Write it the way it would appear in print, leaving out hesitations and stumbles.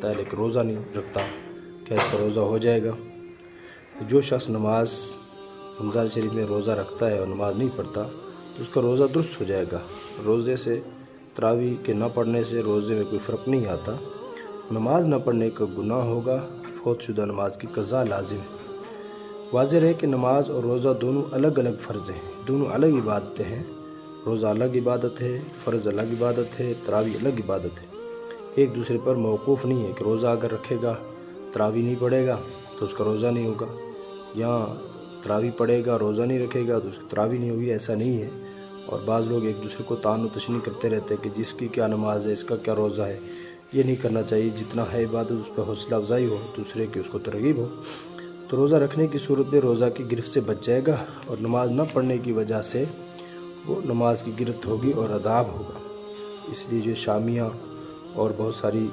ہے لیکن روزہ نہیں رکھتا، کیا اس کا روزہ ہو جائے گا؟ جو شخص نماز رمضان شریف میں روزہ رکھتا ہے اور نماز نہیں پڑھتا تو اس کا روزہ درست ہو جائے گا۔ روزے سے تراویح کے نہ پڑھنے سے روزے میں کوئی فرق نہیں آتا۔ نماز نہ پڑھنے کا گناہ ہوگا، فوت شدہ نماز کی قضا لازم ہے۔ واضح ہے کہ نماز اور روزہ دونوں الگ الگ فرض ہیں، دونوں الگ عبادتیں ہیں۔ روزہ الگ عبادت ہے، فرض الگ عبادت ہے، تراویح الگ عبادت ہے، ایک دوسرے پر موقوف نہیں ہے کہ روزہ اگر رکھے گا تراویح نہیں پڑھے گا تو اس کا روزہ نہیں ہوگا، یا تراویح پڑھے گا روزہ نہیں رکھے گا تو اس کی تراویح نہیں ہوگی، ایسا نہیں ہے۔ اور بعض لوگ ایک دوسرے کو طعن و تشنیع کرتے رہتے ہیں کہ جس کی کیا نماز ہے، اس کا کیا روزہ ہے۔ یہ نہیں کرنا چاہیے، جتنا ہے عبادت اس پہ حوصلہ افزائی ہو، دوسرے کی اس کو ترغیب ہو تو روزہ رکھنے کی صورت میں روزہ کی گرفت سے بچ جائے گا، اور نماز نہ پڑھنے کی وجہ سے وہ نماز کی گرفت ہوگی اور عذاب ہوگا۔ اس لیے جو شامیہ اور بہت ساری